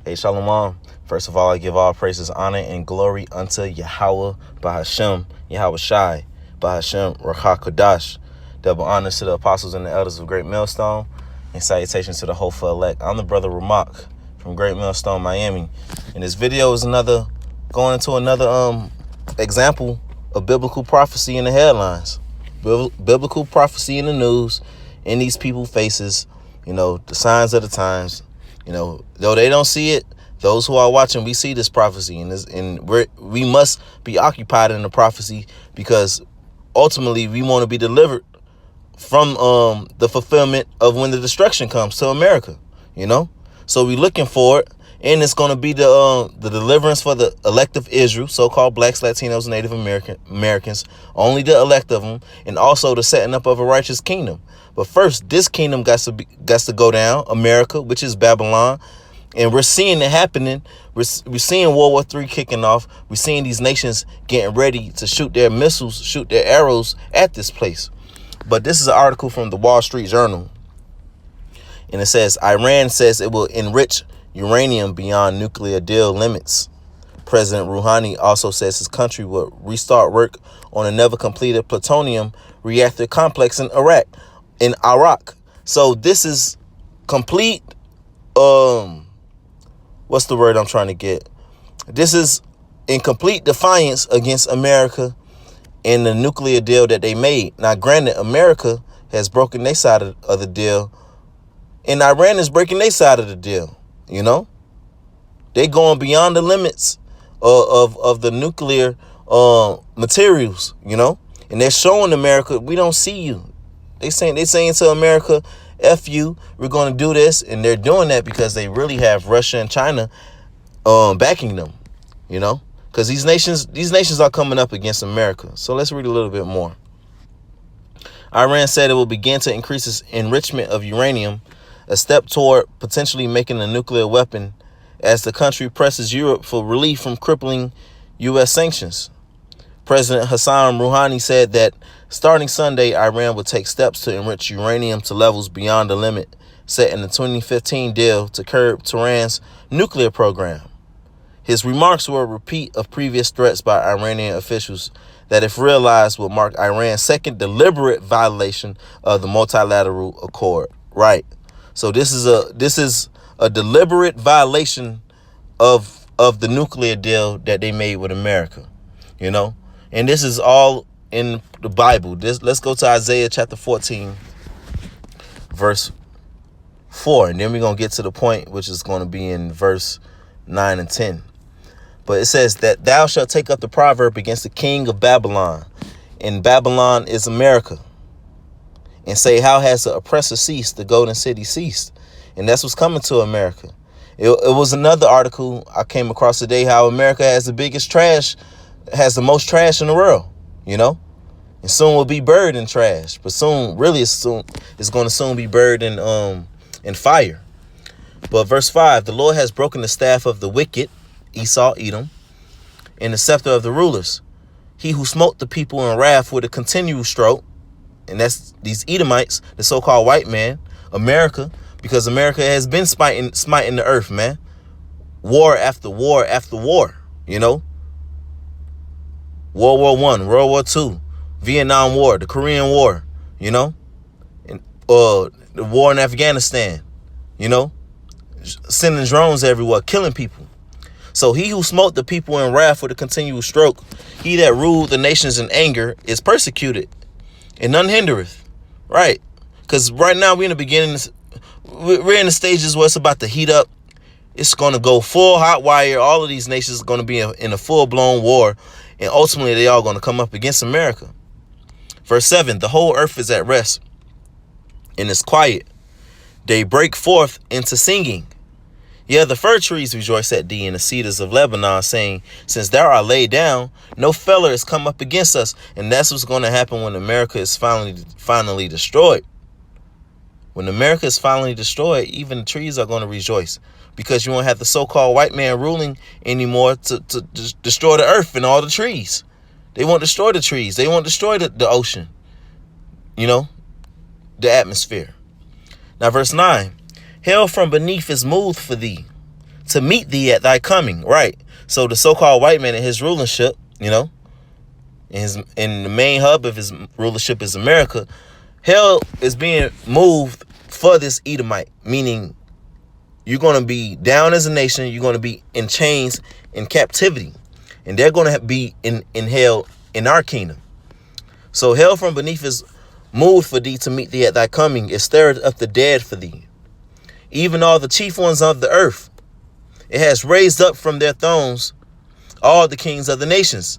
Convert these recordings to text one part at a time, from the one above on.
Hey, Shalom. First of all, I give all praises, honor, and glory unto Yahweh, Bahashem, Yahweh Shai, Bahashem, Rakha Kodash. Double honors to the apostles and the elders of Great Millstone, and salutations to the hopeful elect. I'm the brother Ramak from Great Millstone, Miami. And this video is going into another example of biblical prophecy in the headlines. Biblical prophecy in the news, in these people's faces, the signs of the times. Though they don't see it, those who are watching, we see this prophecy, and we must be occupied in the prophecy, because ultimately we want to be delivered from the fulfillment of when the destruction comes to America. So we're looking for it, and it's going to be the deliverance for the elect of Israel, so-called blacks, Latinos, Native Americans, only the elect of them, and also the setting up of a righteous kingdom. But first, this kingdom got to go down, America, which is Babylon, and we're seeing it happening. We're seeing World War III kicking off. We're seeing these nations getting ready to shoot their missiles, shoot their arrows at this place. But this is an article from the Wall Street Journal, and it says, Iran says it will enrich uranium beyond nuclear deal limits. President Rouhani also says his country will restart work on a never-completed plutonium reactor complex in Iraq. So this is complete, what's the word I'm trying to get? This is in complete defiance against America and the nuclear deal that they made. Now, granted, America has broken their side of the deal, and Iran is breaking their side of the deal. They're going beyond the limits of the nuclear materials, and they're showing America, we don't see you. They saying to America, F you, we're going to do this. And they're doing that because they really have Russia and China backing them, because these nations are coming up against America. So let's read a little bit more. Iran said it will begin to increase its enrichment of uranium, a step toward potentially making a nuclear weapon, as the country presses Europe for relief from crippling U.S. sanctions. President Hassan Rouhani said that starting Sunday, Iran would take steps to enrich uranium to levels beyond the limit set in the 2015 deal to curb Tehran's nuclear program. His remarks were a repeat of previous threats by Iranian officials that, if realized, would mark Iran's second deliberate violation of the multilateral accord. Right. So this is a deliberate violation of the nuclear deal that they made with America, and this is all in the Bible. Let's go to Isaiah chapter 14, verse 4, and then we're going to get to the point, which is going to be in verse 9 and 10. But it says that thou shalt take up the proverb against the king of Babylon, and Babylon is America, and say, how has the oppressor ceased, the golden city ceased? And that's what's coming to America. It was another article I came across today, how America has the most trash in the world, and soon will be buried in trash. But it's going to soon be buried in fire. But verse 5, the Lord has broken the staff of the wicked, Esau, Edom, and the scepter of the rulers. He who smote the people in wrath with a continual stroke, and that's these Edomites, the so-called white man, America, because America has been smiting the earth, man. War after war after war, World War I, World War II, Vietnam War, the Korean War, and the war in Afghanistan, sending drones everywhere, killing people. So he who smote the people in wrath with a continual stroke, he that ruled the nations in anger, is persecuted, and none hindereth. Right? Because right now we're in the stages where it's about to heat up. It's going to go full hot wire. All of these nations are going to be in a full-blown war, and ultimately they all going to come up against America. Verse 7, the whole earth is at rest, and is quiet. They break forth into singing. Yeah, the fir trees rejoice at thee, and the cedars of Lebanon, saying, since thou art laid down, no feller has come up against us. And that's what's going to happen when America is finally destroyed. When America is finally destroyed, even the trees are going to rejoice, because you won't have the so-called white man ruling anymore to destroy the earth and all the trees. They won't destroy the trees. They won't destroy the ocean, the atmosphere. Now, verse 9, hell from beneath is moved for thee. to meet thee at thy coming. Right. So the so-called white man in his rulership, you know, in the main hub of his rulership is America. Hell is being moved for this Edomite, meaning you're going to be down as a nation. You're going to be in chains, in captivity, and they're going to be in hell in our kingdom. So hell from beneath is moved for thee to meet thee at thy coming. It stirred up the dead for thee, even all the chief ones of the earth. It has raised up from their thrones all the kings of the nations.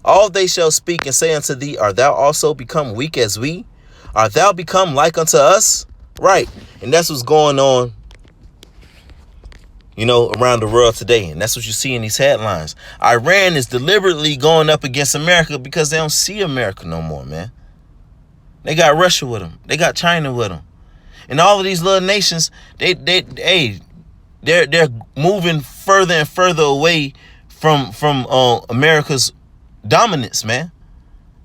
All they shall speak and say unto thee, art thou also become weak as we? Art thou become like unto us? Right. And that's what's going on, you know, around the world today. And that's what you see in these headlines. Iran is deliberately going up against America because they don't see America no more, man. They got Russia with them. They got China with them. And all of these little nations, they're moving further and further away from America's dominance, man.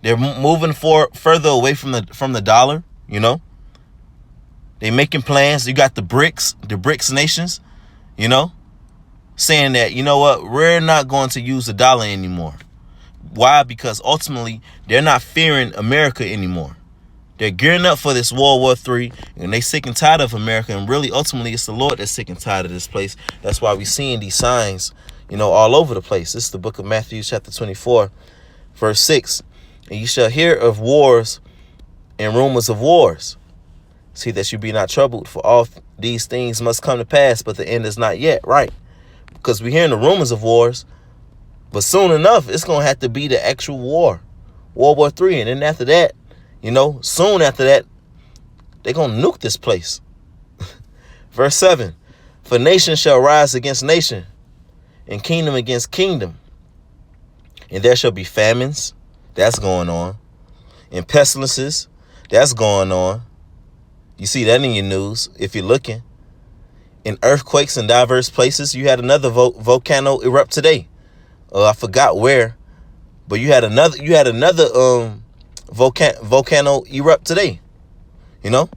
They're moving further away from the dollar, you know. They making plans. You got the BRICS nations, you know, saying that, you know what, we're not going to use the dollar anymore. Why? Because ultimately they're not fearing America anymore. They're gearing up for this World War III, and they sick and tired of America. And really, ultimately, it's the Lord that's sick and tired of this place. That's why we're seeing these signs, you know, all over the place. This is the book of Matthew, chapter 24, verse 6. And you shall hear of wars and rumors of wars. See that you be not troubled, for all these things must come to pass, but the end is not yet. Right? Because we're hearing the rumors of wars, but soon enough, it's going to have to be the actual war, World War III. And then after that, you know, soon after that, they're going to nuke this place. Verse 7, for nation shall rise against nation, and kingdom against kingdom. And there shall be famines. That's going on. And pestilences. That's going on. You see that in your news if you're looking. In earthquakes in diverse places. You had another volcano erupt today. I forgot where, but you had another volcano erupt today. You know.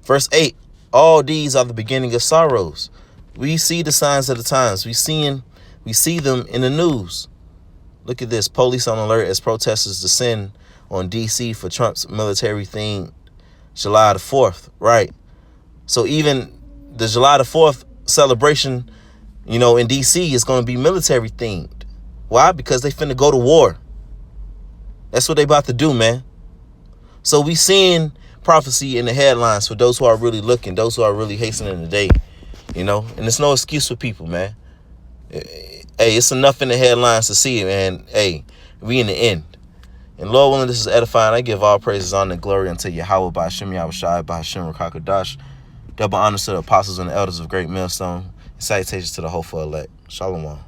Verse 8. All these are the beginning of sorrows. We see the signs of the times. We see them in the news. Look at this. Police on alert as protesters descend on D.C. for Trump's military-themed July the 4th. Right. So even the July the 4th celebration, you know, in D.C. is going to be military-themed. Why? Because they finna go to war. That's what they about to do, man. So we seeing prophecy in the headlines for those who are really looking, those who are really hastening the day, you know. And it's no excuse for people, man. Hey, it's enough in the headlines to see it, man. Hey, we in the end. And Lord willing, this is edifying. I give all praises, honor, and glory unto Yahweh by Hashem, Yahweh Shai, by Hashem, Rakakadash. Double honors to the apostles and the elders of Great Millstone. And salutations to the hopeful elect. Shalom.